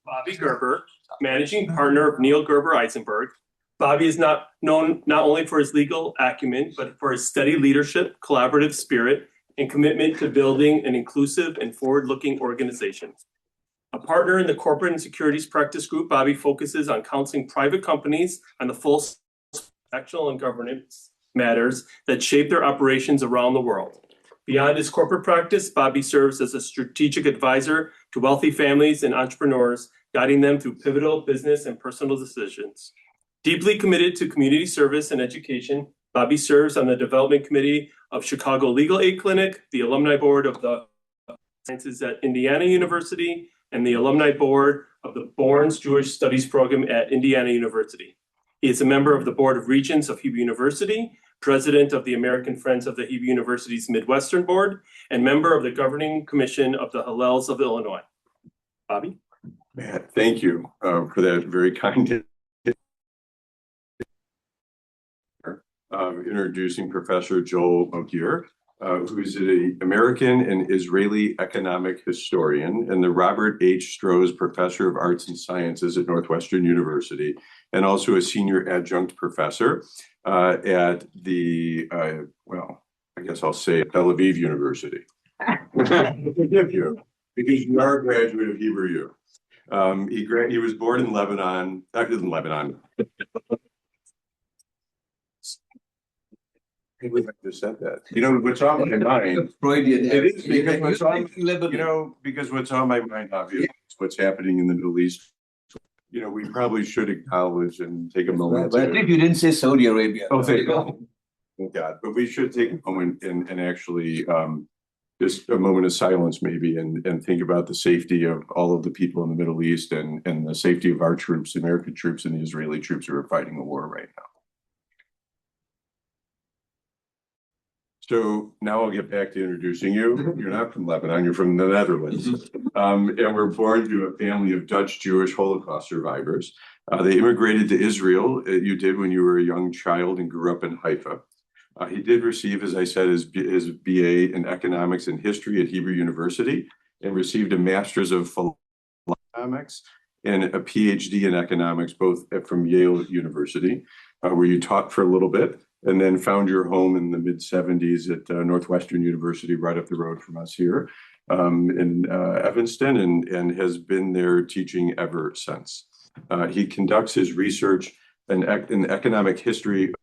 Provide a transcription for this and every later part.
Bobby Gerber, managing partner of Neil Gerber Eisenberg. Bobby is known not only for his legal acumen, but for his steady leadership, collaborative spirit, and commitment to building an inclusive and forward-looking organization. A partner in the corporate and securities practice group, Bobby focuses on counseling private companies on the full actual and governance matters that shape their operations around the world. Beyond his corporate practice, Bobby serves as a strategic advisor to wealthy families and entrepreneurs, guiding them through pivotal business and personal decisions. Deeply committed to community service and education, Bobby serves on the development committee of Chicago Legal Aid Clinic, the alumni board of the Sciences at Indiana University, and the alumni board of the Bourne's Jewish Studies program at Indiana University. He is a member of the Board of Regents of Hebrew University, president of the American Friends of the Hebrew University's Midwestern Board, and member of the governing commission of the Hillels of Illinois. Bobby? Matt, thank you for that very kind introducing Professor Joel Mokyr, who is an American and Israeli economic historian and the Robert H. Stroh's Professor of Arts and Sciences at Northwestern University, and also a senior adjunct professor at the, well, I guess I'll say Tel Aviv University. Forgive you, because you are a graduate of Hebrew U. He was born in Lebanon, I would have just said that. You know, what's on my mind. Freudian. It is because what's on, because what's on my mind, obviously, is what's happening in the Middle East. You know, we probably should acknowledge and take a moment. But I think you didn't say Saudi Arabia. Oh, thank God. But we should take a moment and actually just a moment of silence, maybe, and think about the safety of all of the people in the Middle East and the safety of our troops, American troops, and the Israeli troops who are fighting the war right now. So now I'll get back to introducing you. You're not from Lebanon, you're from the Netherlands. And we're born to a family of Dutch Jewish Holocaust survivors. They immigrated to Israel. You did when you were a young child and grew up in Haifa. He did receive, as I said, his BA in economics and history at Hebrew University and received a master's of economics and a PhD in economics, both from Yale University, where you taught for a little bit, and then found your home in the mid-'70s at Northwestern University, right up the road from us here in Evanston, and has been there teaching ever since. He conducts his research in economic history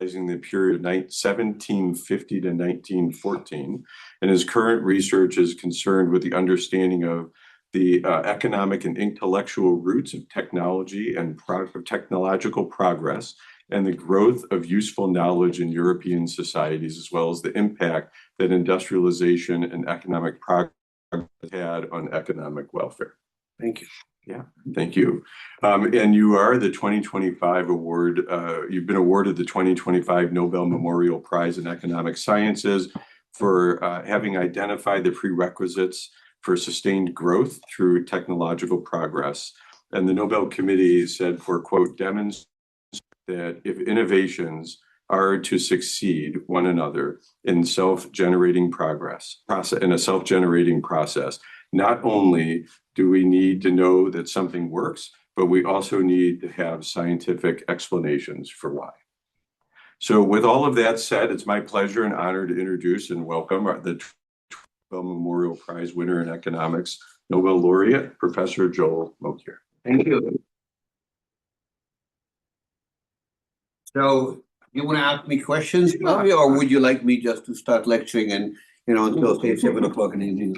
in the period of 1750 to 1914, and his current research is concerned with the understanding of the economic and intellectual roots of technology and technological progress, and the growth of useful knowledge in European societies, as well as the impact that industrialization and economic progress had on economic welfare. Thank you. Yeah, thank you. And you are the 2025 award, you've been awarded the 2025 Nobel Memorial Prize in Economic Sciences for having identified the prerequisites for sustained growth through technological progress. And the Nobel Committee said for, quote, demonstrate that if innovations are to succeed one another in self-generating process, not only do we need to know that something works, but we also need to have scientific explanations for why. So with all of that said, it's my pleasure and honor to introduce and welcome the Nobel Memorial Prize winner in economics, Nobel laureate, Professor Joel Mokyr. Thank you. So you want to ask me questions, Bobby, or would you like me just to start lecturing and, you know, until say 7 o'clock in the evening?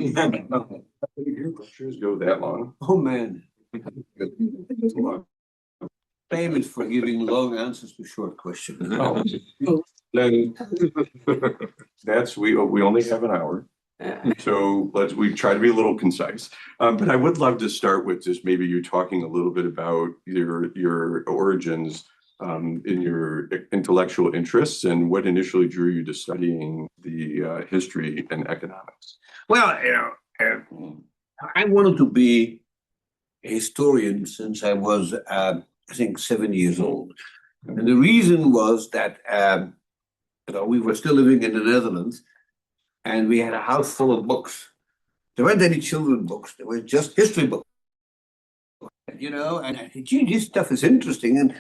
Your lectures go that long? Oh, man. Famous for giving long answers to short questions. Then that's, we only have an hour. So we try to be a little concise. But I would love to start with just maybe you talking a little bit about your origins in your intellectual interests and what initially drew you to studying the history and economics. Well, you know, I wanted to be a historian since I was, I think, 7 years old. And the reason was that you know, we were still living in the Netherlands, and we had a house full of books. There weren't any children's books, there were just history books. and I said, gee, this stuff is interesting. And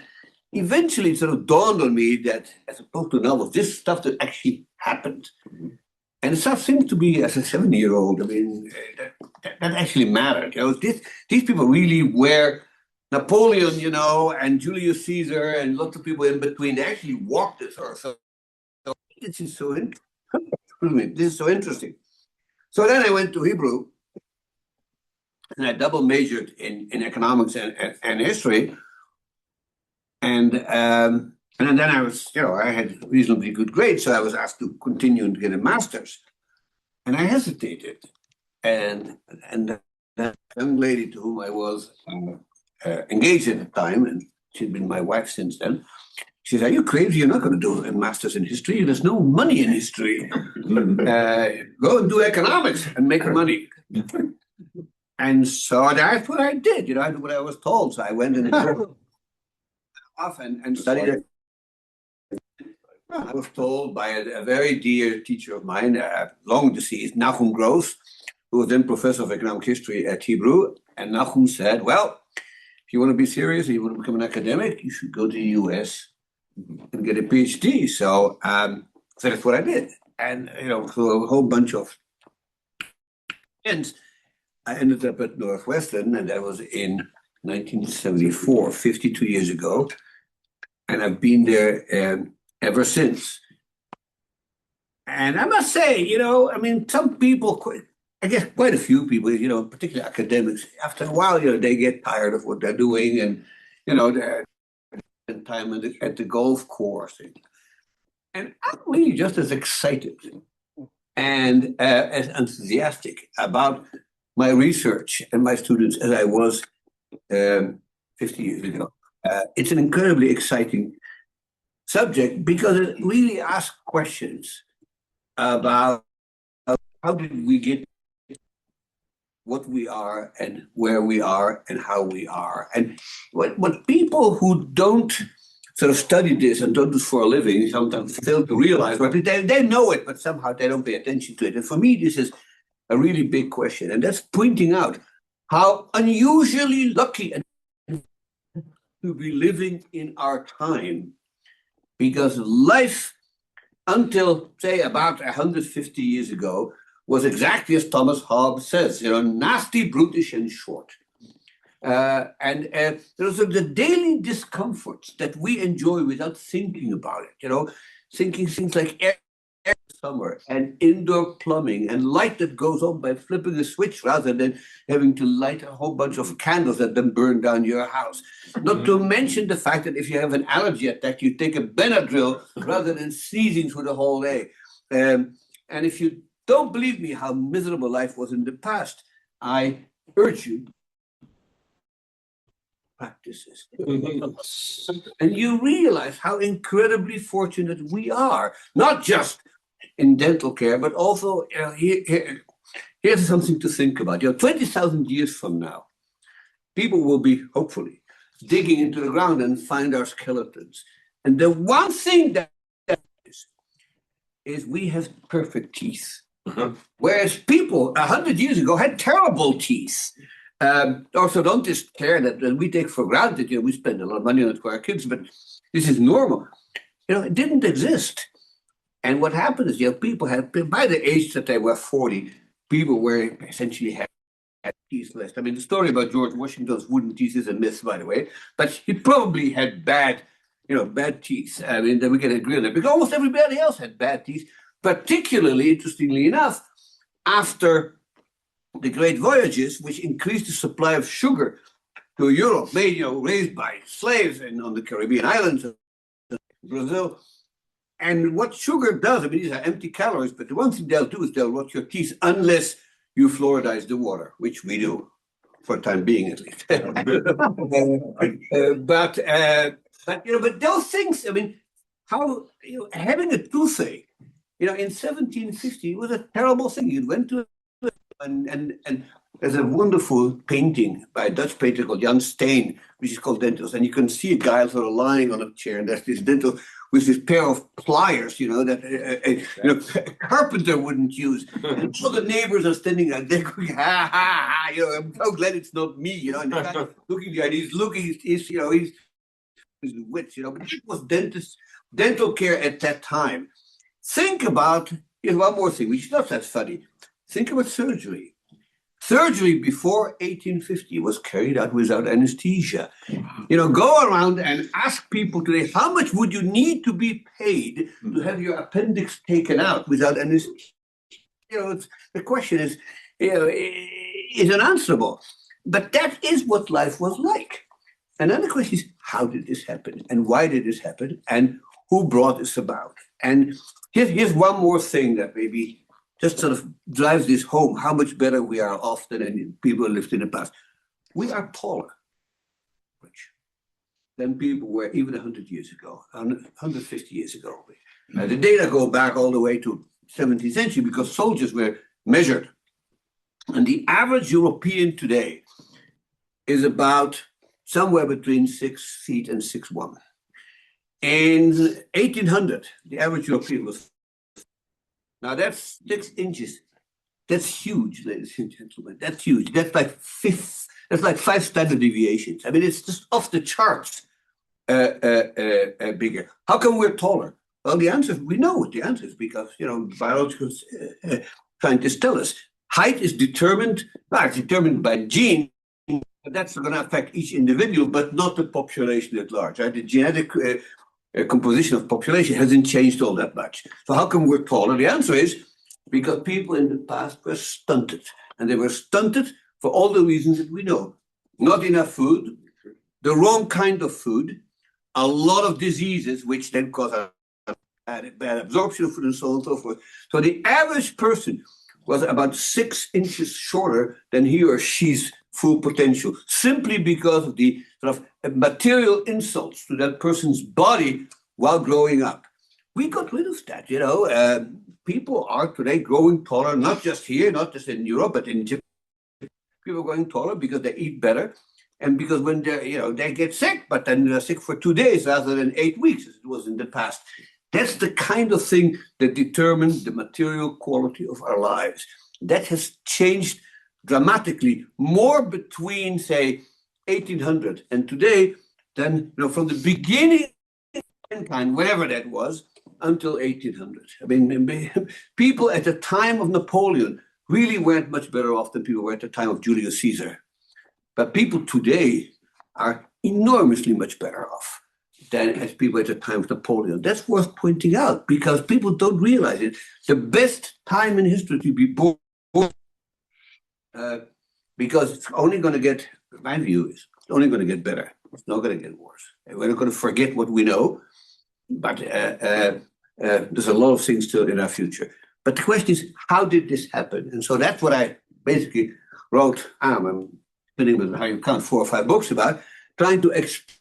eventually it sort of dawned on me that as opposed to novels, this stuff that actually happened. And it sort of seemed to be, as a 7-year-old, I mean, that actually mattered. These people really were Napoleon, and Julius Caesar and lots of people in between. They actually walked this earth. So this is so interesting. So then I went to Hebrew, and I double majored in economics and history. And then I was, I had reasonably good grades, so I was asked to continue and get a master's. And I hesitated. And that young lady to whom I was engaged at the time, and she'd been my wife since then, she said, "Are you crazy? You're not going to do a master's in history. There's no money in history. Go and do economics and make money." And so that's what I did. I did what I was told. So I went and off and studied it. I was told by a very dear teacher of mine, long deceased, Nachum Gross, who was then professor of economic history at Hebrew. And Nachum said, "Well, if you want to be serious and you want to become an academic, you should go to the US and get a PhD." So that's what I did. And, through a whole bunch of ends, I ended up at Northwestern, and that was in 1974, 52 years ago. And I've been there ever since. And I must say, some people, I guess quite a few people, particularly academics, after a while, they get tired of what they're doing, and, they're spending time at the golf course. And I'm really just as excited and as enthusiastic about my research and my students as I was 50 years ago. It's an incredibly exciting subject because it really asks questions about how did we get what we are and where we are and how we are. And what people who don't sort of study this and don't do this for a living sometimes fail to realize, but they know it, but somehow they don't pay attention to it. And for me, this is a really big question. And that's pointing out how unusually lucky and to be living in our time, because life until, say, about 150 years ago was exactly as Thomas Hobbes says, nasty, brutish, and short. And those are the daily discomforts that we enjoy without thinking about it, thinking things like air summer and indoor plumbing and light that goes on by flipping a switch rather than having to light a whole bunch of candles that then burn down your house. Not to mention the fact that if you have an allergy attack, you take a Benadryl rather than sneezing through the whole day. And if you don't believe me how miserable life was in the past, I urge you practices. And you realize how incredibly fortunate we are, not just in dental care, but also here's something to think about. 20,000 years from now, people will be hopefully digging into the ground and find our skeletons. And the one thing that is we have perfect teeth. Whereas people 100 years ago had terrible teeth. Orthodontists care that we take for granted. We spend a lot of money on it for our kids, but this is normal. It didn't exist. And what happened is, people had, by the age that they were 40, people were essentially had teeth left. I mean, the story about George Washington's wooden teeth is a myth, by the way, but he probably had bad teeth. I mean, then we can agree on that, because almost everybody else had bad teeth, particularly, interestingly enough, after the Great Voyages, which increased the supply of sugar to Europe, raised by slaves on the Caribbean islands, Brazil. And what sugar does, I mean, these are empty calories, but the one thing they'll do is they'll rot your teeth unless you fluoridize the water, which we do, for the time being at least. But those things, I mean, how, having a toothache, in 1750 was a terrible thing. You went to and there's a wonderful painting by a Dutch painter called Jan Steen, which is called Dentals. And you can see a guy sort of lying on a chair, and there's this dental with this pair of pliers, that a carpenter wouldn't use. And all the neighbors are standing there, they're going, ha, ha, ha, I'm so glad it's not me, and the guy looking there, and he's looking, he's wits, but it was dental care at that time. Think about, here's one more thing, which is not that funny. Think about surgery. Surgery before 1850 was carried out without anesthesia. Go around and ask people today, how much would you need to be paid to have your appendix taken out without anesthesia? The question is unanswerable. But that is what life was like. And then the question is, how did this happen? And why did this happen? And who brought this about? And here's one more thing that maybe just sort of drives this home, how much better we are off than people lived in the past. We are taller than people were even 100 years ago, 150 years ago. The data go back all the way to 17th century because soldiers were measured. And the average European today is about somewhere between 6 feet and 6'1". In 1800, the average European was. Now that's 6 inches. That's huge, ladies and gentlemen. That's huge. That's like 5 standard deviations. I mean, it's just off the charts bigger. How come we're taller? Well, the answer, we know what the answer is because, biological scientists tell us. Height is determined by gene, but that's going to affect each individual, but not the population at large. Right? The genetic composition of population hasn't changed all that much. So how come we're taller? The answer is because people in the past were stunted. And they were stunted for all the reasons that we know. Not enough food, the wrong kind of food, a lot of diseases, which then cause bad absorption of food and so on and so forth. So the average person was about 6 inches shorter than he or she's full potential, simply because of the sort of material insults to that person's body while growing up. We got rid of that, people are today growing taller, not just here, not just in Europe, but in Japan. People are growing taller because they eat better, and because when they get sick, but then they're sick for 2 days rather than 8 weeks, as it was in the past. That's the kind of thing that determines the material quality of our lives. That has changed dramatically, more between, say, 1800 and today than from the beginning of mankind, whatever that was, until 1800. I mean, people at the time of Napoleon really weren't much better off than people were at the time of Julius Caesar. But people today are enormously much better off than as people at the time of Napoleon. That's worth pointing out because people don't realize it. The best time in history to be born, because it's only going to get, my view is, it's only going to get better. It's not going to get worse. And we're not going to forget what we know, but there's a lot of things still in our future. But the question is, how did this happen? And so that's what I basically wrote. I'm spinning with how you count 4 or 5 books about, trying to explain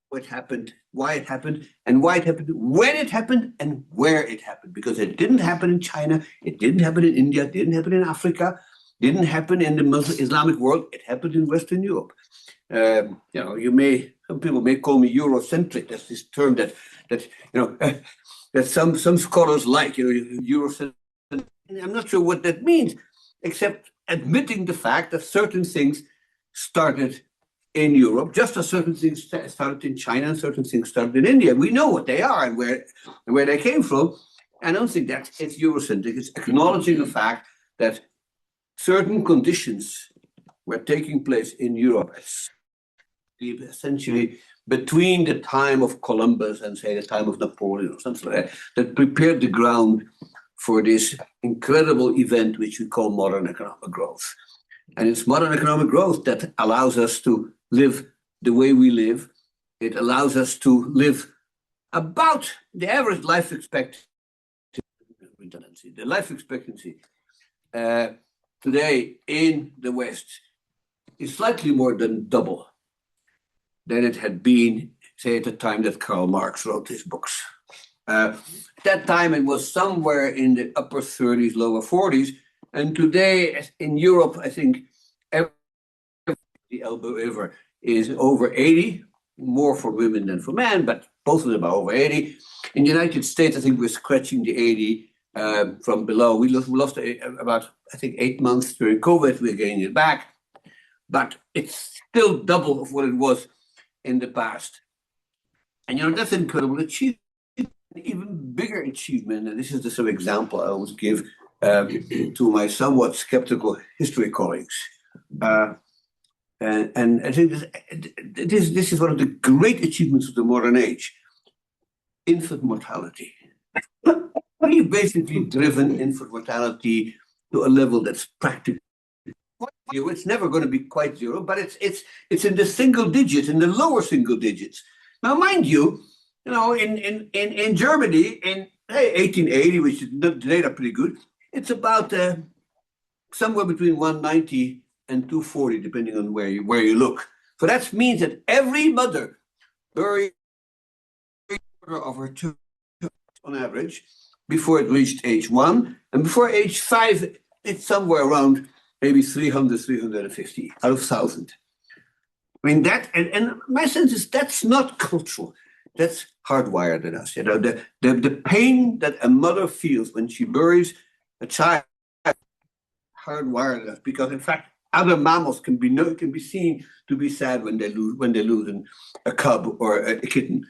what happened, why it happened, and why it happened, when it happened, and where it happened. Because it didn't happen in China, it didn't happen in India, it didn't happen in Africa, didn't happen in the Muslim Islamic world, it happened in Western Europe. Some people may call me Eurocentric. That's this term that some scholars like, Eurocentric. I'm not sure what that means, except admitting the fact that certain things started in Europe, just as certain things started in China and certain things started in India. We know what they are and where they came from. I don't think that it's Eurocentric. It's acknowledging the fact that certain conditions were taking place in Europe, essentially between the time of Columbus and, say, the time of Napoleon or something like that, that prepared the ground for this incredible event which we call modern economic growth. And it's modern economic growth that allows us to live the way we live. It allows us to live about the average life expectancy. The life expectancy today in the West is slightly more than double than it had been, say, at the time that Karl Marx wrote his books. At that time, it was somewhere in the upper 30s, lower 40s. And today in Europe, I think the Elbe River is over 80, more for women than for men, but both of them are over 80. In the United States, I think we're scratching the 80 from below. We lost about, I think, 8 months during COVID. We're getting it back, but it's still double of what it was in the past. And that's an incredible achievement. An even bigger achievement, and this is the sort of example I always give to my somewhat skeptical history colleagues. And I think this is one of the great achievements of the modern age. Infant mortality. We've basically driven infant mortality to a level that's practically zero. It's never going to be quite zero, but it's in the single digits, in the lower single digits. Now, mind you, in Germany in 1880, which is the data pretty good, it's about somewhere between 190 and 240, depending on where you look. So that means that every mother buried of her children on average before it reached age 1, and before age 5, it's somewhere around maybe 300, 350 out of 1,000. I mean, that, and my sense is that's not cultural. That's hardwired in us. The pain that a mother feels when she buries a child, hardwired in us, because in fact, other mammals can be seen to be sad when they lose a cub or a kitten.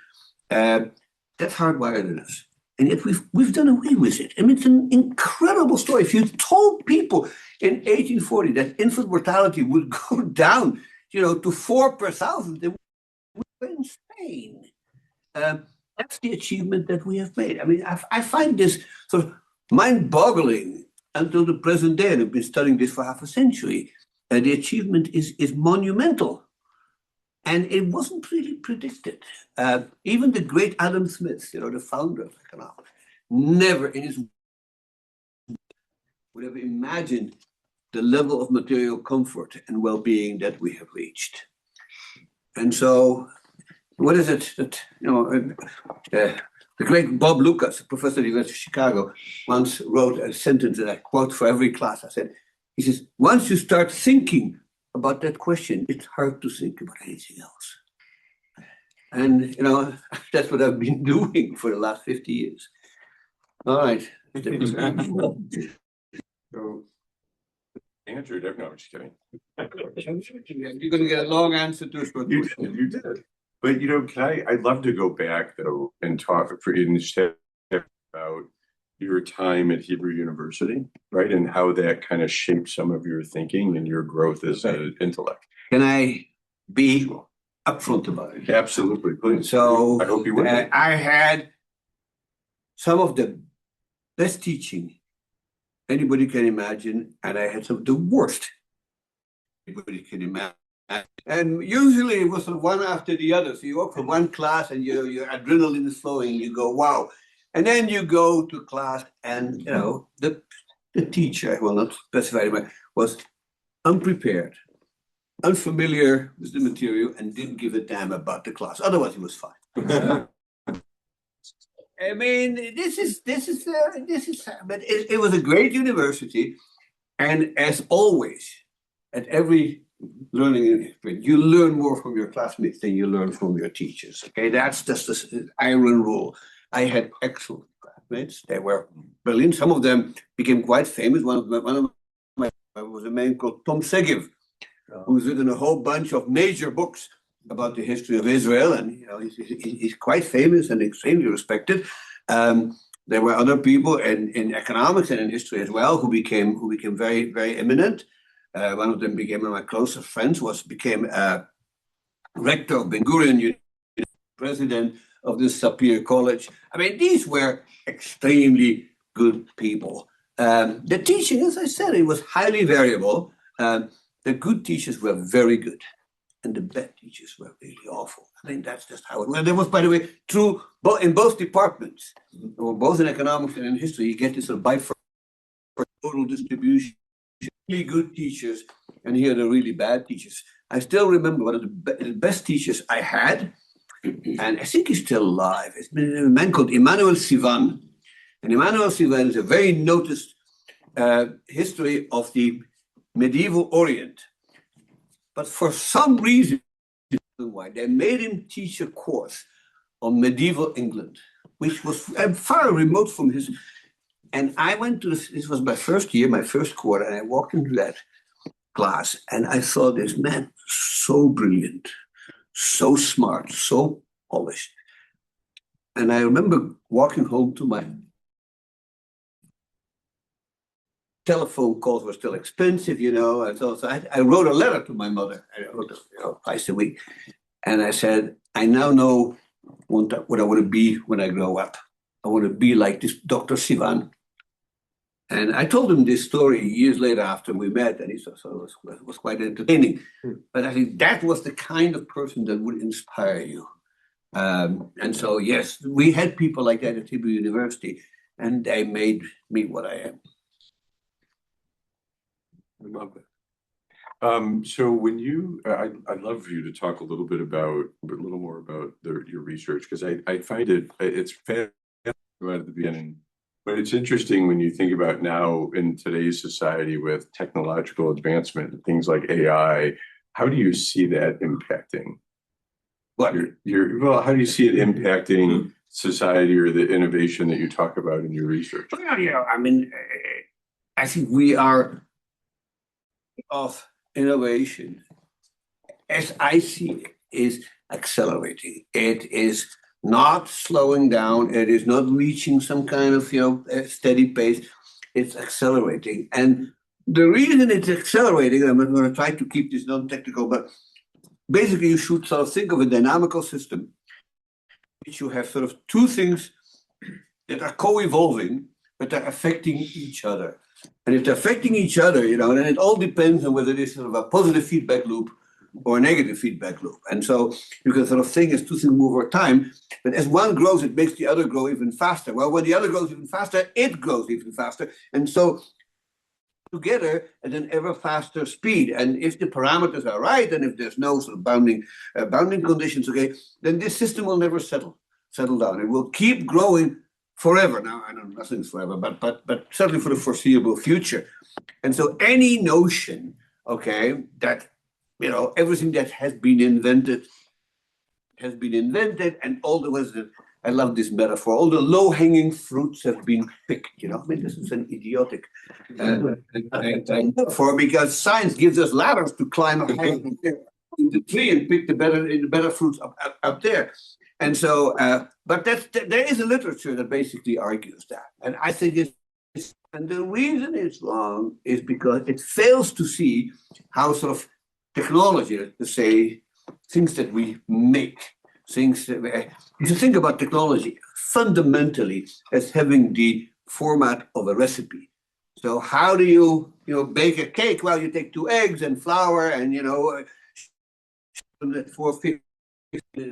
That's hardwired in us, and yet we've done away with it. I mean, it's an incredible story. If you told people in 1840 that infant mortality would go down, to 4 per 1,000, they would be insane. That's the achievement that we have made. I mean, I find this sort of mind-boggling until the present day, and I've been studying this for half a century. The achievement is monumental, and it wasn't really predicted. Even the great Adam Smith, the founder of economics, never in his would have imagined the level of material comfort and well-being that we have reached. And so, what is it that the great Bob Lucas, professor at the University of Chicago, once wrote a sentence that I quote for every class. He says, once you start thinking about that question, it's hard to think about anything else. And, that's what I've been doing for the last 50 years. All right. So, Andrew, no, I'm just kidding. You're going to get a long answer to a short question. You did. But, I'd love to go back, though, and talk about your time at Hebrew University, right? And how that kind of shaped some of your thinking and your growth as an intellect. Can I be upfront about it? Absolutely, please. So I hope you will. I had some of the best teaching anybody can imagine, and I had some of the worst anybody can imagine. And usually it was one after the other. So you walk from one class and your adrenaline is flowing, you go, wow. And then you go to class and, the teacher, I will not specify anymore, was unprepared, unfamiliar with the material, and didn't give a damn about the class. Otherwise, he was fine. I mean, but it was a great university. And as always, at every learning experience, you learn more from your classmates than you learn from your teachers. Okay, that's just the iron rule. I had excellent classmates. They were brilliant. Some of them became quite famous. One of my was a man called Tom Segev, who's written a whole bunch of major books about the history of Israel, and he's quite famous and extremely respected. There were other people in economics and in history as well who became very, very eminent. One of them became one of my closest friends. Became rector of Ben Gurion, president of the Sapir College. I mean, these were extremely good people. The teaching, as I said, it was highly variable. The good teachers were very good, and the bad teachers were really awful. I mean, that's just how it was. And that was, by the way, true in both departments, or both in economics and in history. You get this sort of bifurcation, total distribution. Really good teachers, and here are the really bad teachers. I still remember one of the best teachers I had, and I think he's still alive. It's been a man called Emmanuel Sivan. And Emmanuel Sivan is a very noticed history of the medieval Orient. but for some reason, why they made him teach a course on medieval England, which was far remote from his. And I went to this was my first year, my first quarter, and I walked into that class and I saw this man so brilliant, so smart, so polished. And I remember walking home to my telephone calls were still expensive, and so I wrote a letter to my mother. I wrote, twice a week. And I said, I now know what I want to be when I grow up. I want to be like this Dr. Sivan. And I told him this story years later after we met, and he thought it was quite entertaining. But I think that was the kind of person that would inspire you. And so, yes, we had people like that at Hebrew University, and they made me what I am. I love it. So when I'd love for you to talk a little more about your research, because I find it's fantastic right at the beginning. But it's interesting when you think about now in today's society with technological advancement and things like AI, how do you see that impacting? Well, how do you see it impacting society or the innovation that you talk about in your research? Well, I mean, I think we are of innovation, as I see it, is accelerating. It is not slowing down. It is not reaching some kind of steady pace. It's accelerating, and the reason it's accelerating, I'm going to try to keep this non-technical, but basically you should sort of think of a dynamical system, which you have sort of two things that are co-evolving, but they're affecting each other. And if they're affecting each other, then it all depends on whether it is sort of a positive feedback loop or a negative feedback loop. And so you can sort of think as two things move over time, but as one grows, it makes the other grow even faster. Well, when the other grows even faster, it grows even faster. And so together at an ever faster speed. And if the parameters are right, and if there's no sort of bounding conditions, okay, then this system will never settle down. It will keep growing forever. Now, I know nothing's forever, but certainly for the foreseeable future. And so any notion, okay, that everything that has been invented, and all the ones that, I love this metaphor, all the low-hanging fruits have been picked, I mean, this is an idiotic metaphor, because science gives us ladders to climb up in the tree and pick the better fruits up there. And so, but there is a literature that basically argues that. And I think and the reason it's wrong is because it fails to see how sort of technology, let's say, things that we make, you should think about technology fundamentally as having the format of a recipe. So how do you, bake a cake? Well, you take 2 eggs and flour and, 450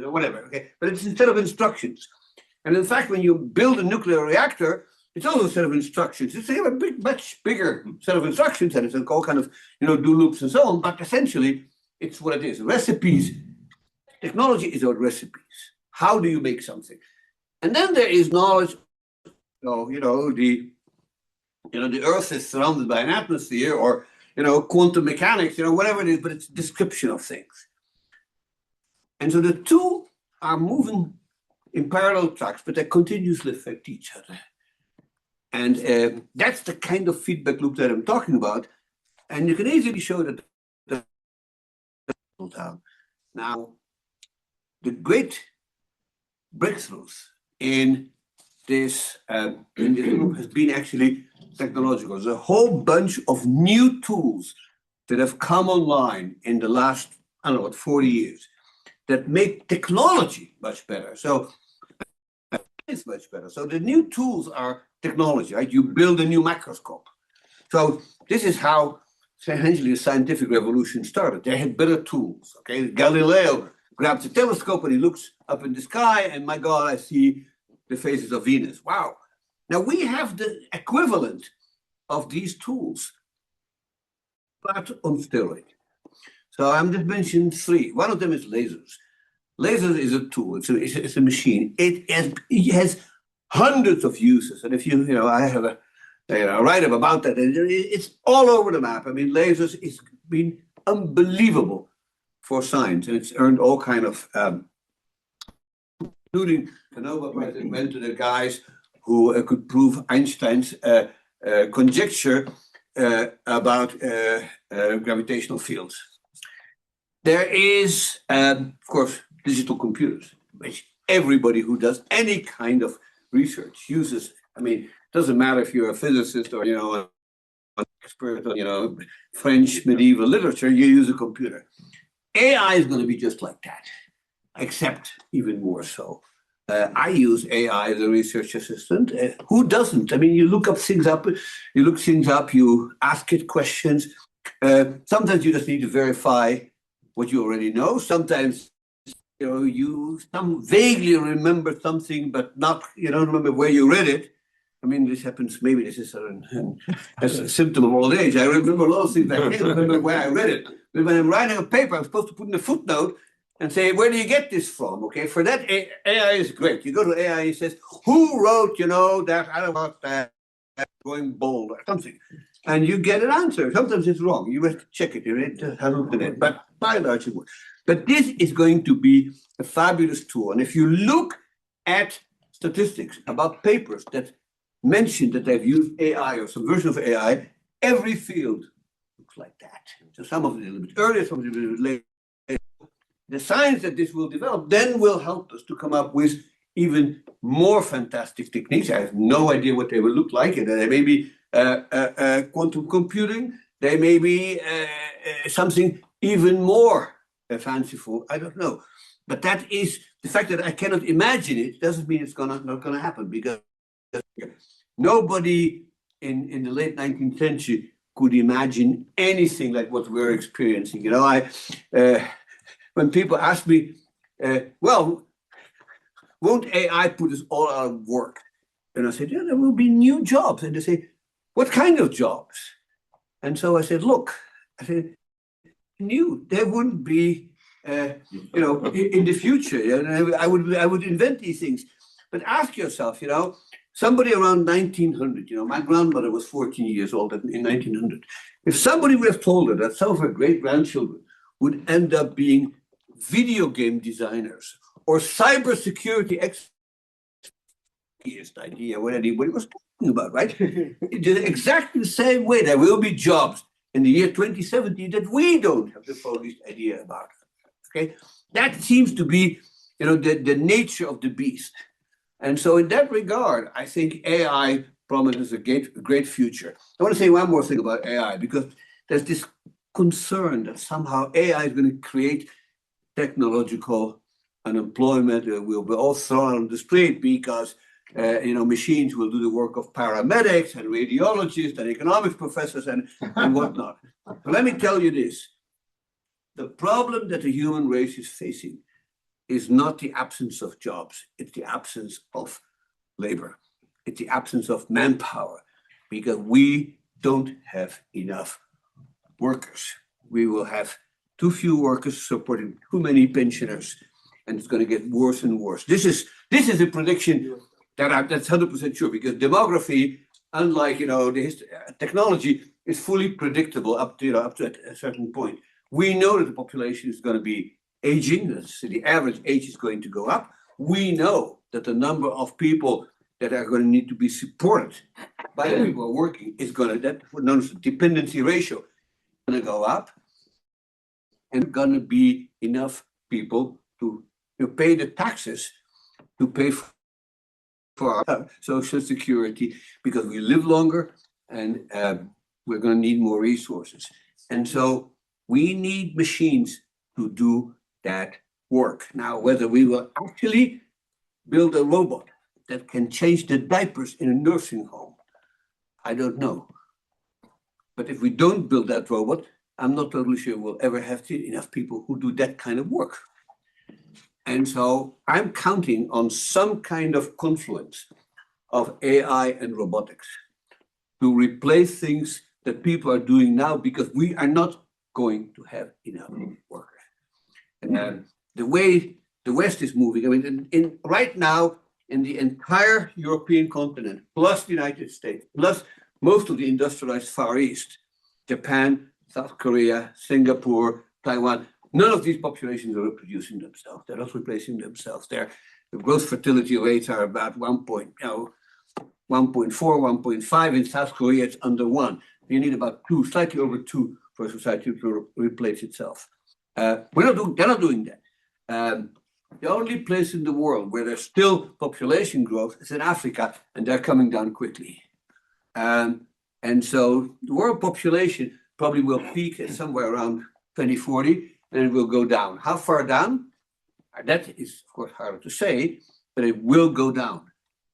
or whatever, okay? But it's a set of instructions. And in fact, when you build a nuclear reactor, it's also a set of instructions. It's a much bigger set of instructions, and it's all kind of, do loops and so on. But essentially, it's what it is. Recipes. Technology is about recipes. How do you make something? And then there is knowledge. The Earth is surrounded by an atmosphere, or quantum mechanics, whatever it is. But it's a description of things. And so the two are moving in parallel tracks, but they continuously affect each other. And that's the kind of feedback loop that I'm talking about. And you can easily show that down. Now, the great breakthroughs in this group has been actually technological. There's a whole bunch of new tools that have come online in the last, 40 years that make technology much better. So it's much better. So the new tools are technology, right? You build a new microscope. So this is how essentially the scientific revolution started. They had better tools, okay? Galileo grabs a telescope and he looks up in the sky, and my God, I see the phases of Venus. Wow. Now we have the equivalent of these tools, but on steroids. So I'm just mentioning 3. One of them is lasers. Lasers is a tool. It's a machine. It has hundreds of uses. And if I have a write-up about that. It's all over the map. I mean, lasers has been unbelievable for science, and it's earned all kind of, including the Nobel Prize went to the guys who could prove Einstein's conjecture about gravitational fields. There is, of course, digital computers, which everybody who does any kind of research uses. I mean, it doesn't matter if you're a physicist or, an expert on, French medieval literature, you use a computer. AI is going to be just like that, except even more so. I use AI as a research assistant. Who doesn't? I mean, you look things up, you ask it questions. Sometimes you just need to verify what you already know. Sometimes you vaguely remember something, but you don't remember where you read it. I mean, this happens, maybe this is a symptom of old age. I remember a lot of things, I can't remember where I read it. But when I'm writing a paper, I'm supposed to put in a footnote and say, where do you get this from? Okay, for that, AI is great. You go to AI, it says, who wrote, that, I don't know, that going bold or something. And you get an answer. Sometimes it's wrong. You have to check it. You have to hallucinate. But by and large, it works. But this is going to be a fabulous tool. And if you look at statistics about papers that mention that they've used AI or some version of AI, every field looks like that. So some of it a little bit earlier, some of it a little bit later. The science that this will develop then will help us to come up with even more fantastic techniques. I have no idea what they will look like. And they may be quantum computing. They may be something even more fanciful. I don't know. But that is the fact that I cannot imagine it doesn't mean it's not gonna happen, because nobody in the late 19th century could imagine anything like what we're experiencing. When people ask me, well, won't AI put us all out of work? And I said, yeah, there will be new jobs. And they say, what kind of jobs? And so I said, look, new, there wouldn't be, in the future, I would invent these things. But ask yourself, somebody around 1900, my grandmother was 14 years old in 1900. If somebody would have told her that some of her great-grandchildren would end up being video game designers or cybersecurity experts, idea what anybody was talking about, right? It is exactly the same way. There will be jobs in the year 2070 that we don't have the foggiest idea about. Okay, that seems to be, the nature of the beast. And so in that regard, I think AI promises a great future. I want to say one more thing about AI, because there's this concern that somehow AI is going to create technological unemployment. We'll be all thrown on the street because machines will do the work of paramedics and radiologists and economics professors and whatnot. But let me tell you this. The problem that the human race is facing is not the absence of jobs. It's the absence of labor. It's the absence of manpower, because we don't have enough workers. We will have too few workers supporting too many pensioners, and it's going to get worse and worse. This is a prediction that's 100% sure, because demography, unlike technology, is fully predictable up to a certain point. We know that the population is going to be aging, so the average age is going to go up. We know that the number of people that are going to need to be supported by the people who are working is going to, that known as the dependency ratio, going to go up, and going to be enough people to pay the taxes, to pay for our social security, because we live longer and we're going to need more resources. And so we need machines to do that work. Now, whether we will actually build a robot that can change the diapers in a nursing home, I don't know. But if we don't build that robot, I'm not totally sure we'll ever have enough people who do that kind of work. And so I'm counting on some kind of confluence of AI and robotics to replace things that people are doing now, because we are not going to have enough workers. And the way the West is moving, I mean, right now, in the entire European continent, plus the United States, plus most of the industrialized Far East, Japan, South Korea, Singapore, Taiwan, None of these populations are reproducing themselves. They're not replacing themselves. The growth fertility rates are about 1.4, 1.5. In South Korea, it's under 1. You need about 2, slightly over 2 for a society to replace itself. They're not doing that. The only place in the world where there's still population growth is in Africa, and they're coming down quickly. And so the world population probably will peak at somewhere around 2040, and it will go down. How far down? That is, of course, harder to say, but it will go down.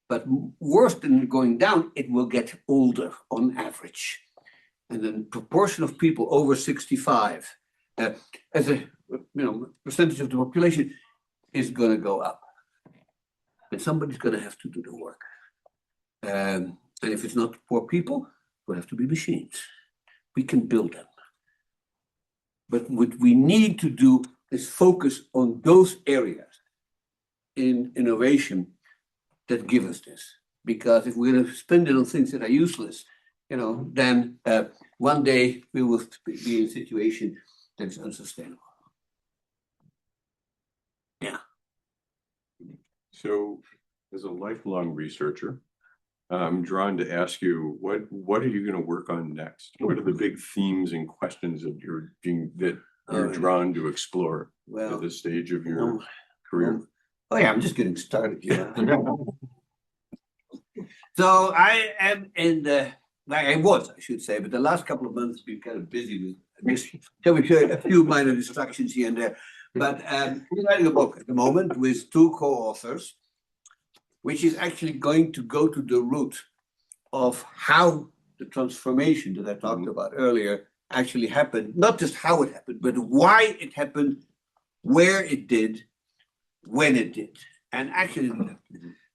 But worse than going down, it will get older on average. And the proportion of people over 65 as a percentage of the population is going to go up. And somebody's going to have to do the work. And if it's not poor people, it will have to be machines. We can build them. But what we need to do is focus on those areas in innovation that give us this. Because if we're going to spend it on things that are useless, then one day we will be in a situation that is unsustainable. Yeah. So, as a lifelong researcher, I'm drawn to ask you, what are you going to work on next? What are the big themes and questions that you're drawn to explore at this stage of your career? Oh yeah, I'm just getting started. Yeah. So I am in the. I should say, but the last couple of months been kind of busy with a few minor distractions here and there. But I'm writing a book at the moment with 2 co-authors, which is actually going to go to the root of how the transformation that I talked about earlier actually happened. Not just how it happened, but why it happened, where it did, when it did. And actually,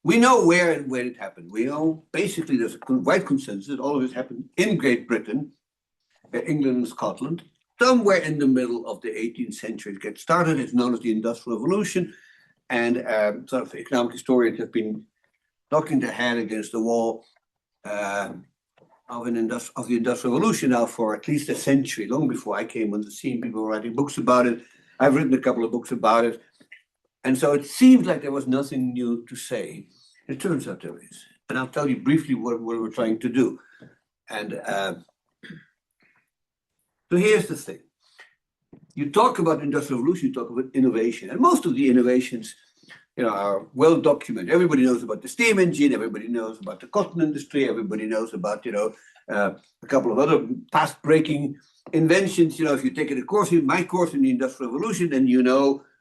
we know where and when it happened. We know basically there's a wide consensus that all of this happened in Great Britain, England and Scotland, somewhere in the middle of the 18th century. It gets started. It's known as the Industrial Revolution. And sort of economic historians have been knocking their head against the wall of the Industrial Revolution now for at least a century. Long before I came on the scene, people were writing books about it. I've written a couple of books about it. And so it seemed like there was nothing new to say. It turns out there is. And I'll tell you briefly what we're trying to do. And so here's the thing. You talk about industrial revolution, you talk about innovation. And most of the innovations are well documented. Everybody knows about the steam engine. Everybody knows about the cotton industry. Everybody knows about, a couple of other past-breaking inventions. If you take my course in the Industrial Revolution, then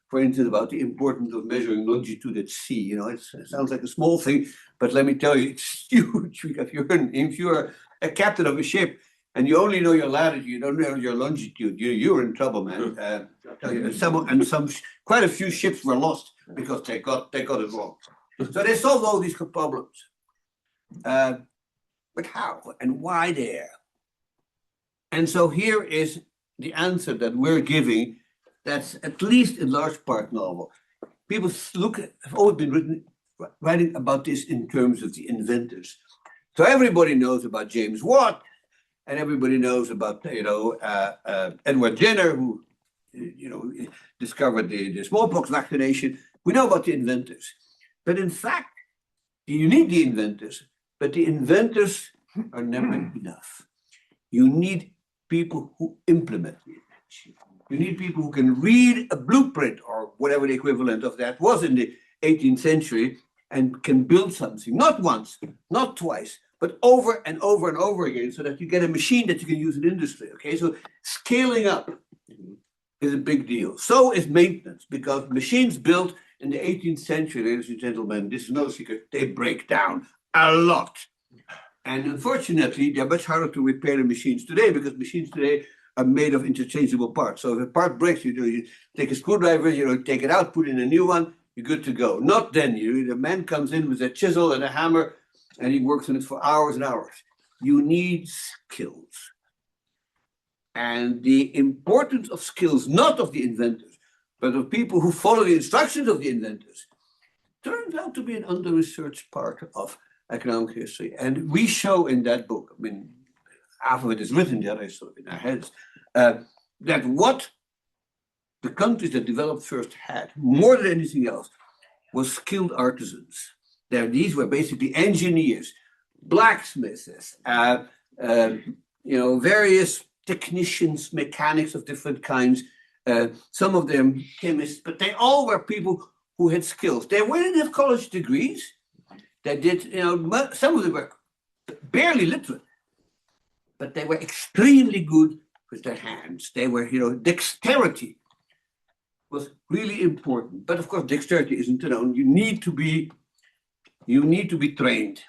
for instance, about the importance of measuring longitude at sea. It sounds like a small thing, but let me tell you, it's huge. If you're a captain of a ship and you only know your latitude, you don't know your longitude, you're in trouble, man. I'll tell you, quite a few ships were lost because they got it wrong. So they solved all these problems. But how and why there? And so here is the answer that we're giving. That's at least in large part novel. People have always been writing about this in terms of the inventors. So everybody knows about James Watt, and everybody knows about Edward Jenner, who discovered the smallpox vaccination. We know about the inventors, but in fact, you need the inventors, but the inventors are never enough. You need people who implement the invention. You need people who can read a blueprint or whatever the equivalent of that was in the 18th century and can build something, not once, not twice, but over and over and over again so that you get a machine that you can use in industry. Okay, so scaling up is a big deal. So is maintenance, because machines built in the 18th century, ladies and gentlemen, this is no secret, they break down a lot. And unfortunately, they're much harder to repair than machines today, because machines today are made of interchangeable parts. So if a part breaks, you take a screwdriver, take it out, put in a new one, you're good to go. Not then. The man comes in with a chisel and a hammer, and he works on it for hours and hours. You need skills. And the importance of skills, not of the inventors, but of people who follow the instructions of the inventors, turns out to be an under-researched part of economic history. And we show in that book, half of it is written, the other is sort of in our heads, that what the countries that developed first had, more than anything else, was skilled artisans. These were basically engineers, blacksmiths, various technicians, mechanics of different kinds, some of them chemists, but they all were people who had skills. They didn't have college degrees. They did, some of them were barely literate, but they were extremely good with their hands. They were, dexterity was really important. But of course, dexterity isn't enough. You need to be trained.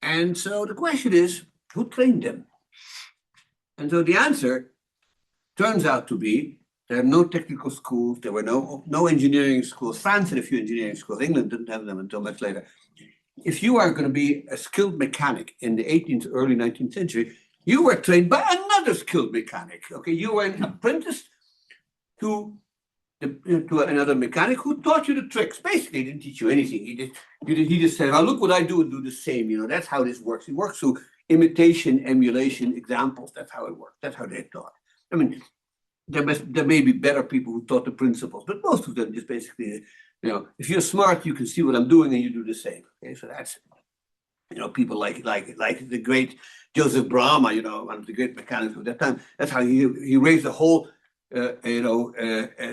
And so the question is, who trained them? And so the answer turns out to be there are no technical schools, there were no engineering schools. France had a few engineering schools. England didn't have them until much later. If you are going to be a skilled mechanic in the 18th, early 19th century, you were trained by another skilled mechanic. Okay, you were an apprentice to another mechanic who taught you the tricks. Basically, he didn't teach you anything. He just said, "Well, look what I do and do the same." That's how this works. It works through imitation, emulation, examples. That's how it works. That's how they taught. I mean, there may be better people who taught the principles, but most of them just basically, if you're smart, you can see what I'm doing and you do the same. Okay, so that's, people like the great Joseph Bramah, one of the great mechanics of that time. That's how he raised a whole,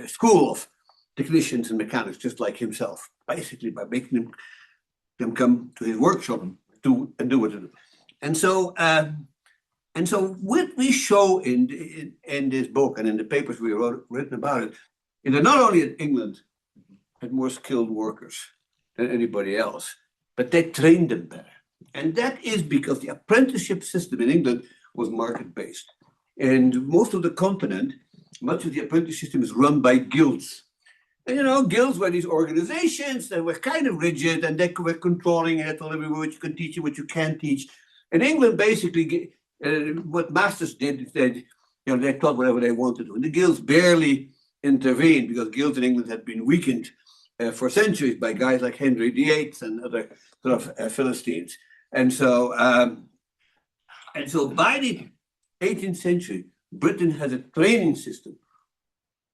school of technicians and mechanics, just like himself, basically by making them come to his workshop and do what they do. And so what we show in this book and in the papers we written about it is that not only in England had more skilled workers than anybody else, but they trained them better. And that is because the apprenticeship system in England was market-based. And most of the continent, much of the apprenticeship system is run by guilds. And guilds were these organizations that were kind of rigid and they were controlling it, told everyone what you can teach and what you can't teach. In England, basically, what masters did is they taught whatever they wanted to. And the guilds barely intervened because guilds in England had been weakened for centuries by guys like Henry VIII and other sort of Philistines. And so by the 18th century, Britain has a training system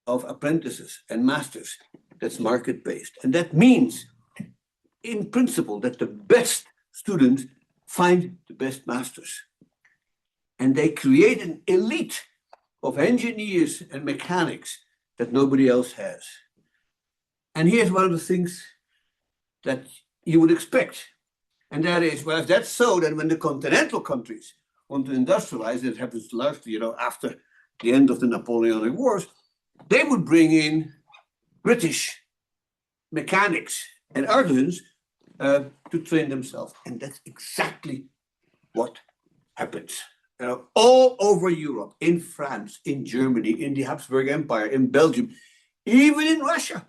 of apprentices and masters that's market-based. And that means, in principle, that the best students find the best masters. And they create an elite of engineers and mechanics that nobody else has. And here's one of the things that you would expect. And that is, well, if that's so, then when the continental countries want to industrialize, it happens largely, after the end of the Napoleonic Wars, they would bring in British mechanics and artisans to train themselves. And that's exactly what happens. All over Europe, in France, in Germany, in the Habsburg Empire, in Belgium, even in Russia,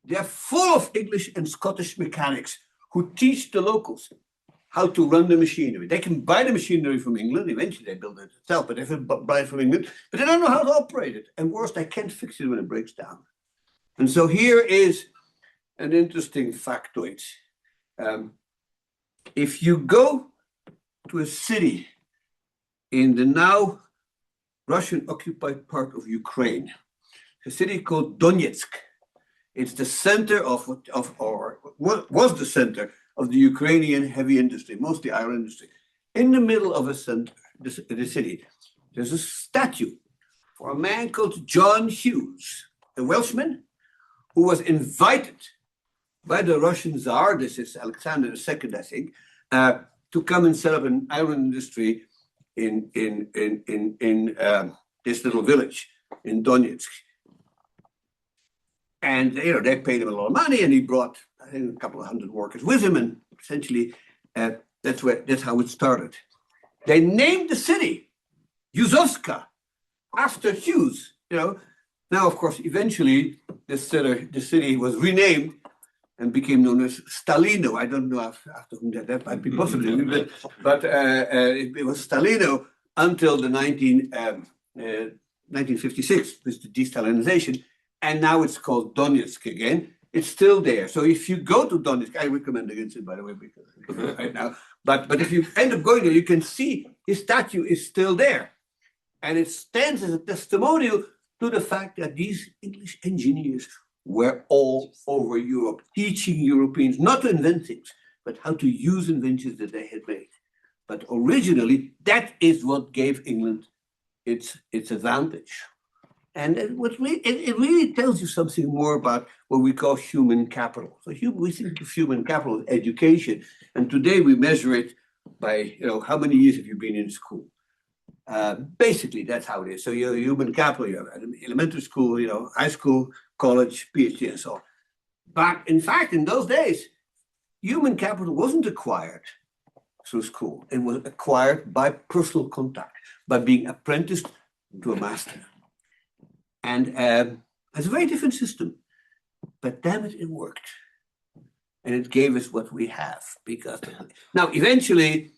they're full of English and Scottish mechanics who teach the locals how to run the machinery. They can buy the machinery from England. Eventually, they build it themselves, but they can buy it from England. But they don't know how to operate it. And worse, they can't fix it when it breaks down. And so here is an interesting factoid. If you go to a city in the now Russian-occupied part of Ukraine, a city called Donetsk, it's the center was the center of the Ukrainian heavy industry, mostly iron industry. In the middle of the city, there's a statue for a man called John Hughes, a Welshman who was invited by the Russian Tsar, this is Alexander II, I think, to come and set up an iron industry in this little village in Donetsk. And they paid him a lot of money, and he brought, I think, a couple of hundred workers with him, and essentially that's how it started. They named the city Yuzovska after Hughes. Now, of course, eventually the city was renamed and became known as Stalino. I don't know after whom that might be possible, but it was Stalino until the 1956 with the de-Stalinization. And now it's called Donetsk again. It's still there. So if you go to Donetsk, I recommend against it, by the way, because right now. But if you end up going there, you can see his statue is still there. And it stands as a testimonial to the fact that these English engineers were all over Europe, teaching Europeans not to invent things, but how to use inventions that they had made. But originally, that is what gave England its advantage. And it really tells you something more about what we call human capital. So we think of human capital as education, and today we measure it by how many years have you been in school. Basically, that's how it is. So your human capital, you have elementary school, high school, college, PhD, and so on. But in fact, in those days, human capital wasn't acquired through school. It was acquired by personal contact, by being apprenticed to a master. And it's a very different system, but damn it, it worked. And it gave us what we have. Because now, eventually,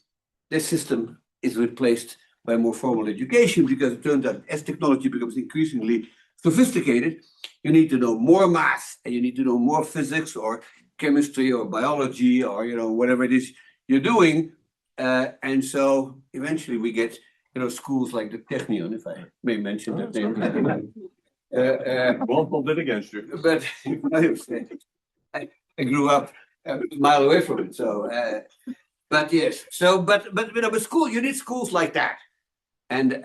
this system is replaced by more formal education, because it turns out as technology becomes increasingly sophisticated, you need to know more math, and you need to know more physics or chemistry or biology or whatever it is you're doing. And so eventually we get schools like the Technion, if I may mention that name. Won't hold it against you. But I grew up a mile away from it, so but yes. So but school, you need schools like that. And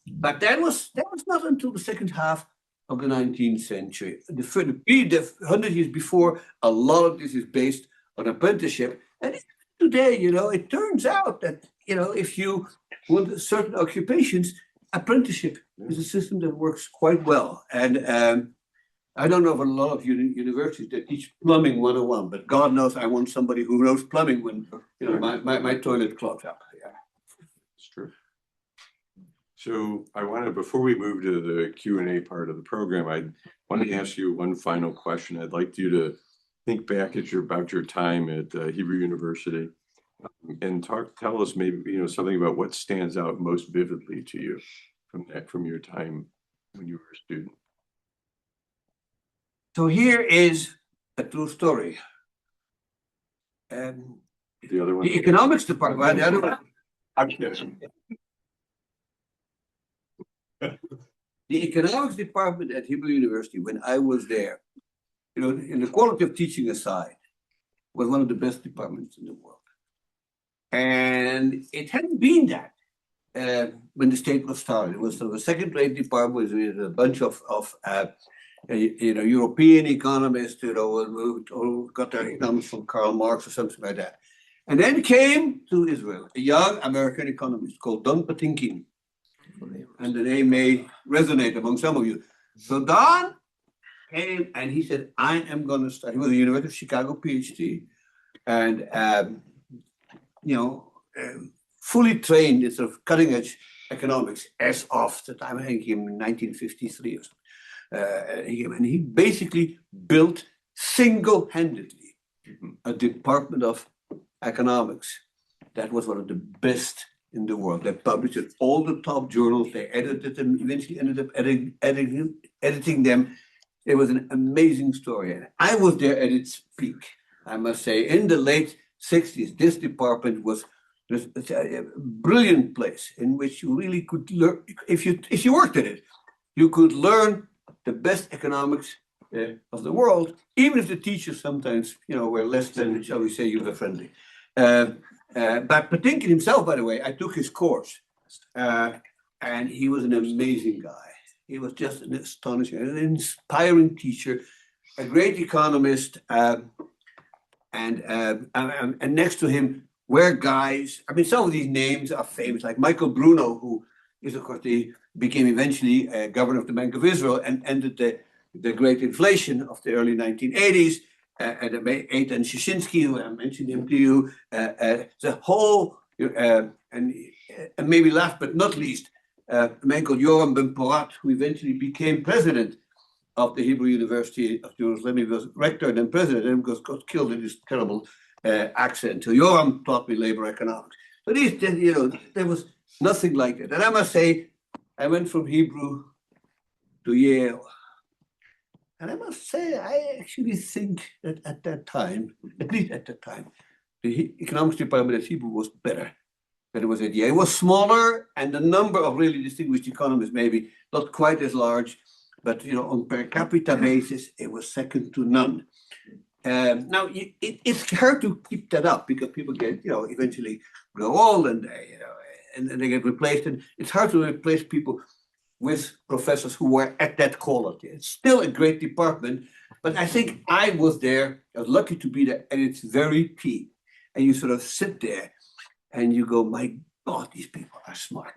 but that was not until the second half of the 19th century. The 100 years before, a lot of this is based on apprenticeship. And today, it turns out that if you want certain occupations, apprenticeship is a system that works quite well. And I don't know of a lot of universities that teach plumbing 101, but God knows I want somebody who knows plumbing when my toilet clogs up. Yeah, it's true. So I want to, before we move to the Q&A part of the program, I want to ask you one final question. I'd like you to think back about your time at Hebrew University and tell us maybe something about what stands out most vividly to you from your time when you were a student. So here is a true story. The other one, the economics department. The other one. I'm kidding. The economics department at Hebrew University, when I was there, in the quality of teaching aside, was one of the best departments in the world. And it hadn't been that when the state was started. It was sort of a second-rate department with a bunch of European economists, who got their economics from Karl Marx or something like that. And then came to Israel a young American economist called Don Patinkin. And the name may resonate among some of you. So Don came and he said, I am going to study. He was a University of Chicago PhD, and fully trained in sort of cutting edge economics as of the time, I think in 1953 or something. And he basically built single-handedly a department of economics that was one of the best in the world. They published in all the top journals. They edited them, eventually ended up editing them. It was an amazing story. And I was there at its peak, I must say. In the late 60s, this department was a brilliant place in which you really could learn. If you worked at it, you could learn the best economics of the world, even if the teachers sometimes, were less than, shall we say, user-friendly. But Patinkin himself, by the way, I took his course, and he was an amazing guy. He was just an astonishing, an inspiring teacher, a great economist, and next to him were guys. I mean, some of these names are famous, like Michael Bruno, who is, of course, became eventually governor of the Bank of Israel and ended the great inflation of the early 1980s. And Eitan Shishinsky, who I mentioned him to you, the whole, and maybe last but not least, a man called Yoram Ben Porat, who eventually became president of the Hebrew University of Jerusalem. He was rector and then president, and got killed in this terrible accident. So Yoram taught me labor economics. But there was nothing like it. And I must say, I went from Hebrew to Yale. And I must say, I actually think that at that time, at least at that time, the economics department at Hebrew was better than it was at Yale. It was smaller, and the number of really distinguished economists maybe not quite as large, but on per capita basis, it was second to none. Now it's hard to keep that up because people get eventually grow old and they get replaced, and it's hard to replace people with professors who were at that quality. It's still a great department, but I think I was lucky to be there at its very peak. And you sort of sit there and you go, my God, these people are smart.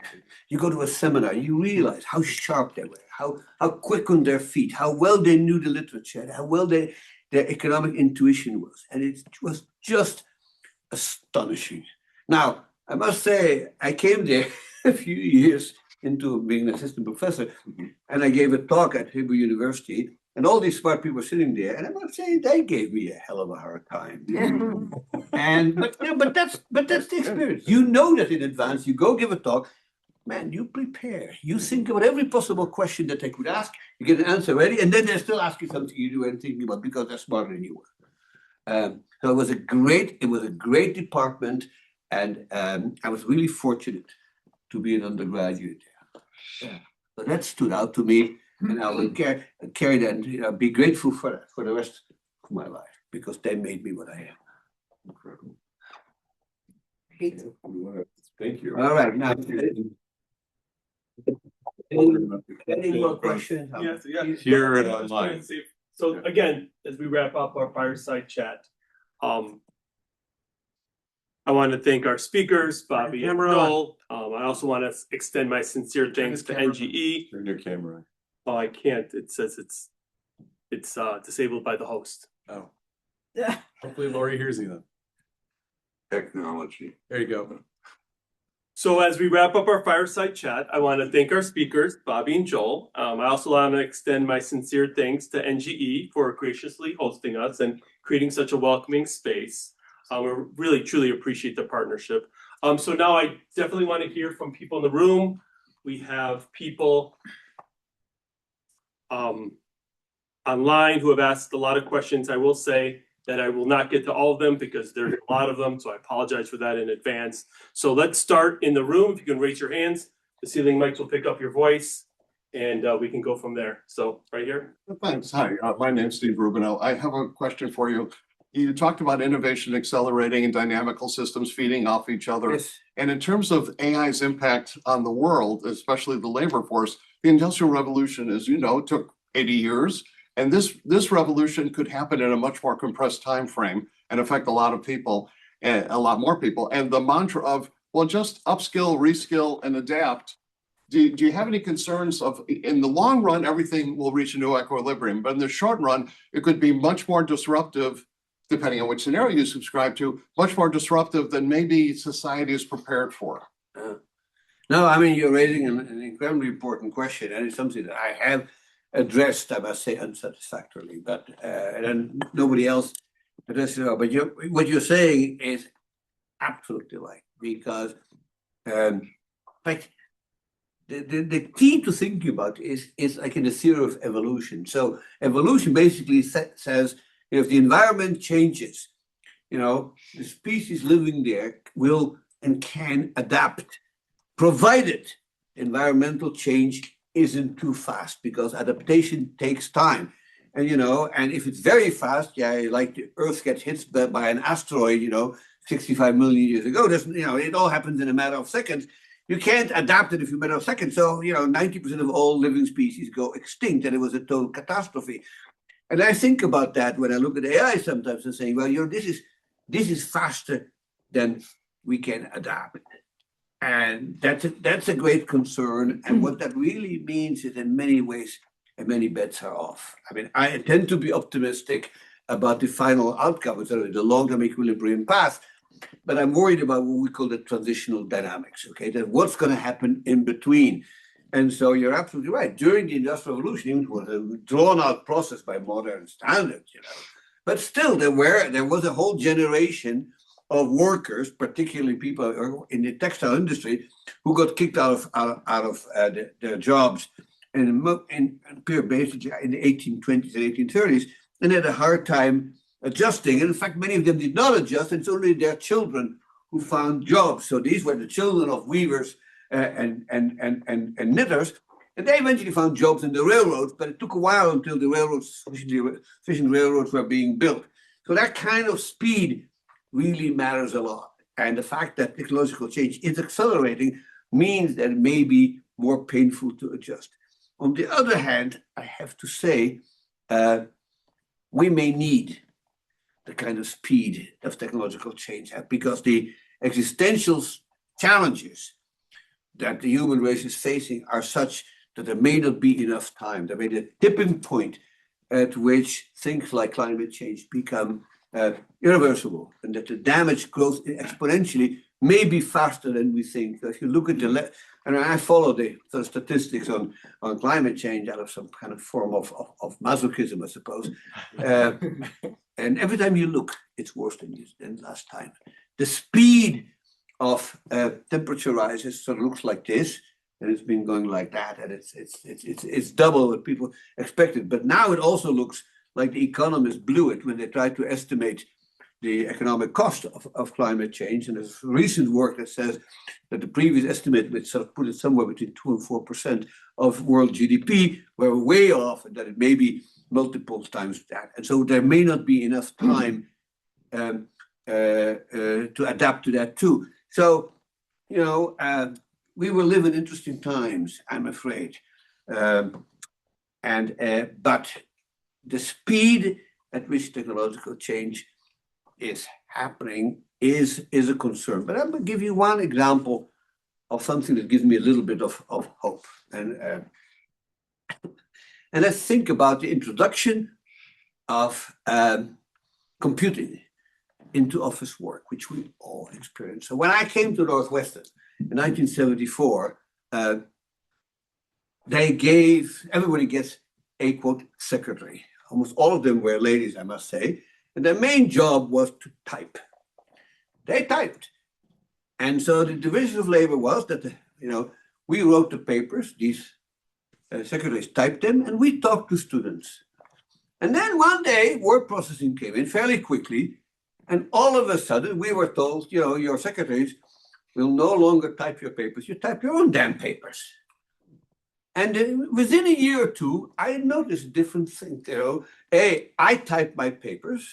You go to a seminar, you realize how sharp they were, how quick on their feet, how well they knew the literature, how well their economic intuition was. And it was just astonishing. Now, I must say, I came there a few years into being an assistant professor, and I gave a talk at Hebrew University, and all these smart people were sitting there, and I must say they gave me a hell of a hard time. But that's the experience. You know that in advance. You go give a talk, man. You prepare. You think about every possible question that they could ask. You get an answer ready, and then they're still asking something you weren't thinking about because they're smarter than you were. So it was a great department, and I was really fortunate to be an undergraduate there. So that stood out to me, and I will carry that and be grateful for that for the rest of my life because they made me what I am. Incredible. Thank you. All right, now. Any more questions? Yes, yeah. Here and online. So again, as we wrap up our fireside chat, I want to thank our speakers, Bobby and Joel. I also want to extend my sincere thanks to NGE. Turn your camera. Oh, I can't. It says it's disabled by the host. Oh. Yeah. Hopefully Lori hears you then. Technology. There you go. So as we wrap up our fireside chat, I want to thank our speakers, Bobby and Joel. I also want to extend my sincere thanks to NGE for graciously hosting us and creating such a welcoming space. We really, truly appreciate the partnership. So now I definitely want to hear from people in the room. We have people online who have asked a lot of questions. I will say that I will not get to all of them because there's a lot of them, so I apologize for that in advance. So let's start in the room. If you can raise your hands, the ceiling mics will pick up your voice, and we can go from there. So right here. Thanks. Hi, my name's Steve Rubinell. I have a question for you. You talked about innovation accelerating and dynamical systems feeding off each other. Yes. And in terms of AI's impact on the world, especially the labor force, the Industrial Revolution, as you know, took 80 years. And this revolution could happen in a much more compressed time frame and affect a lot of people, a lot more people. And the mantra of, well, just upskill, reskill, and adapt. Do you have any concerns of, in the long run, everything will reach a new equilibrium, but in the short run, it could be much more disruptive, depending on which scenario you subscribe to, much more disruptive than maybe society is prepared for? No, I mean, you're raising an incredibly important question, and it's something that I have addressed, I must say, unsatisfactorily, but and nobody else addressed it all. But what you're saying is absolutely right, because like the key to thinking about is like in the theory of evolution. So evolution basically says if the environment changes, the species living there will and can adapt, provided environmental change isn't too fast, because adaptation takes time. And and if it's very fast, like the Earth gets hit by an asteroid, 65 million years ago, it all happens in a matter of seconds. You can't adapt it if you matter of seconds. So 90% of all living species go extinct, and it was a total catastrophe. And I think about that when I look at AI sometimes and saying, well, this is faster than we can adapt. And that's a great concern. And what that really means is in many ways, many bets are off. I mean, I tend to be optimistic about the final outcome, the long-term equilibrium path, but I'm worried about what we call the transitional dynamics, okay? That what's going to happen in between. And so you're absolutely right. During the Industrial Revolution, it was a drawn-out process by modern standards, But still, there was a whole generation of workers, particularly people in the textile industry, who got kicked out of their jobs in basically in the 1820s and 1830s, and had a hard time adjusting. And in fact, many of them did not adjust, and it's only their children who found jobs. So these were the children of weavers and knitters And they eventually found jobs in the railroads, but it took a while until the railroads, efficient railroads were being built. So that kind of speed really matters a lot. And the fact that technological change is accelerating means that it may be more painful to adjust. On the other hand, I have to say, we may need the kind of speed of technological change because the existential challenges that the human race is facing are such that there may not be enough time. There may be a tipping point at which things like climate change become irreversible, and that the damage grows exponentially, maybe faster than we think. So if you look at and I follow the sort of statistics on climate change out of some kind of form of masochism, I suppose. And every time you look, it's worse than last time. The speed of temperature rises sort of looks like this, and it's been going like that, and it's double what people expected. But now it also looks like the economists blew it when they tried to estimate the economic cost of climate change. And there's recent work that says that the previous estimate, which sort of put it somewhere between 2 and 4% of world GDP, were way off, and that it may be multiple times that. And so there may not be enough time to adapt to that too. So, we will live in interesting times, I'm afraid. But the speed at which technological change is happening is a concern. But I'm going to give you one example of something that gives me a little bit of hope. And let's think about the introduction of computing into office work, which we all experience. So when I came to Northwestern in 1974, everybody gets a, quote, secretary. Almost all of them were ladies, I must say. And their main job was to type. They typed. And so the division of labor was that, we wrote the papers, these secretaries typed them, and we talked to students. And then one day, word processing came in fairly quickly, and all of a sudden we were told, your secretaries will no longer type your papers, you type your own damn papers. And within a year or two, I noticed different things. I type my papers,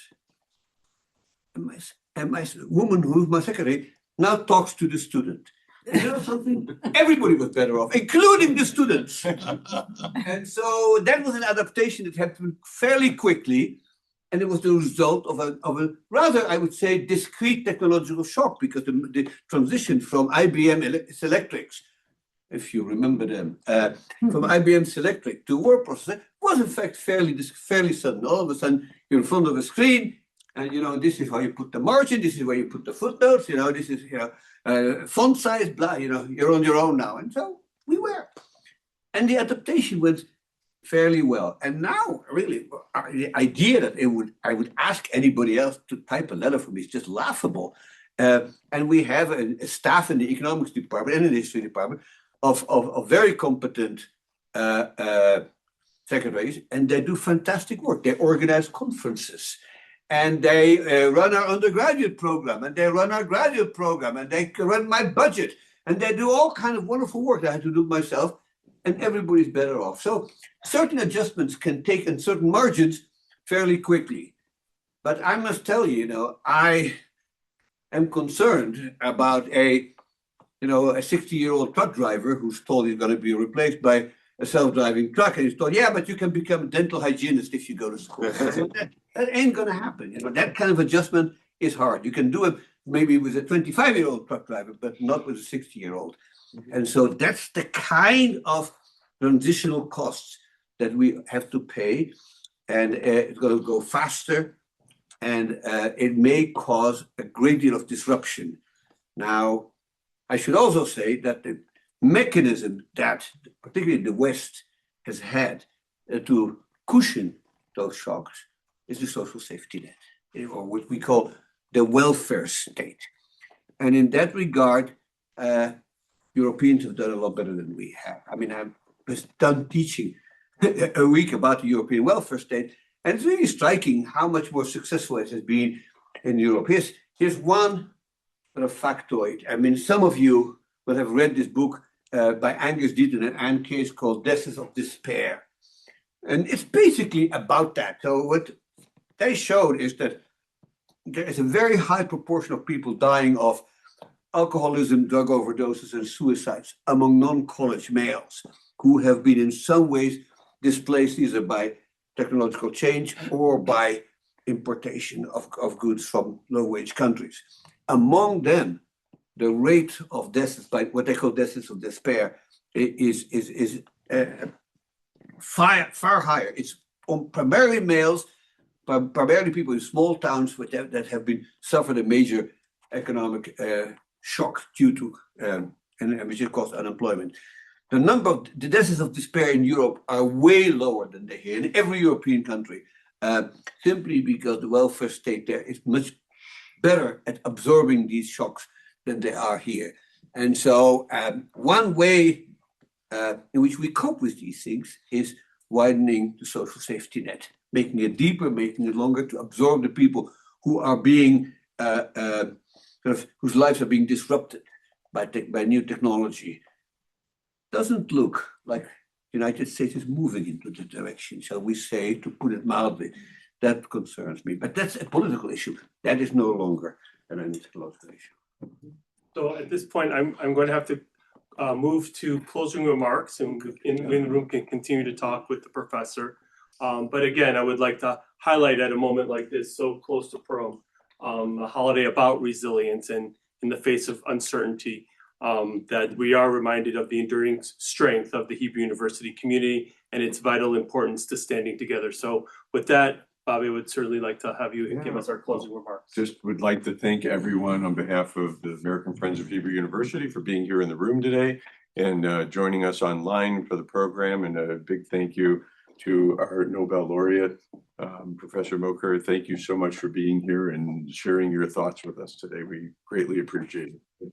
and my woman, who's my secretary, now talks to the student. And something? Everybody was better off, including the students. And so that was an adaptation that happened fairly quickly, and it was the result of a rather, I would say, discrete technological shock, because the transition from IBM Selectrics, if you remember them, from IBM Selectric to word processor was in fact fairly sudden. All of a sudden, you're in front of a screen, and this is how you put the margin, this is where you put the footnotes, this is font size, blah. You're on your own now, and so we were, and the adaptation went fairly well. And now, really, the idea that I would ask anybody else to type a letter for me is just laughable. And we have a staff in the economics department and in the history department of very competent secretaries, and they do fantastic work. They organize conferences, and they run our undergraduate program, and they run our graduate program, and they run my budget, and they do all kind of wonderful work that I had to do myself, and everybody's better off. So certain adjustments can take in certain margins fairly quickly. But I must tell you, I am concerned about a 60-year-old truck driver who's told he's going to be replaced by a self-driving truck, and he's told, yeah, but you can become a dental hygienist if you go to school. That ain't going to happen. That kind of adjustment is hard. You can do it maybe with a 25-year-old truck driver, but not with a 60-year-old. And so that's the kind of transitional costs that we have to pay, and it's going to go faster, and it may cause a great deal of disruption. Now, I should also say that the mechanism that particularly the West has had to cushion those shocks is the social safety net, or what we call the welfare state. And in that regard, Europeans have done a lot better than we have. I mean, I was done teaching a week about the European welfare state, and it's really striking how much more successful it has been in Europe. Here's one sort of factoid. I mean, some of you will have read this book by Angus Deaton and Anne Case called Deaths of Despair. And it's basically about that. So what they showed is that there is a very high proportion of people dying of alcoholism, drug overdoses, and suicides among non-college males who have been in some ways displaced either by technological change or by importation of goods from low-wage countries. Among them, the rate of deaths by what they call deaths of despair is far higher. It's primarily males, primarily people in small towns that have been suffered a major economic shock due to and which has caused unemployment. The number of the deaths of despair in Europe are way lower than they here in every European country, simply because the welfare state there is much better at absorbing these shocks than they are here. And so one way in which we cope with these things is widening the social safety net, making it deeper, making it longer to absorb the people who are being whose lives are being disrupted by new technology. Doesn't look like the United States is moving into that direction, shall we say, to put it mildly. That concerns me, but that's a political issue. That is no longer an technological issue. So at this point, I'm going to have to move to closing remarks, and in the room can continue to talk with the professor. But again, I would like to highlight at a moment like this, so close to Purim, a holiday about resilience and in the face of uncertainty, that we are reminded of the enduring strength of the Hebrew University community and its vital importance to standing together. So with that, Bobby, would certainly like to have you give us our closing remarks. Just would like to thank everyone on behalf of the American Friends of Hebrew University for being here in the room today and joining us online for the program. And a big thank you to our Nobel laureate, Professor Mokyr. Thank you so much for being here and sharing your thoughts with us today. We greatly appreciate it.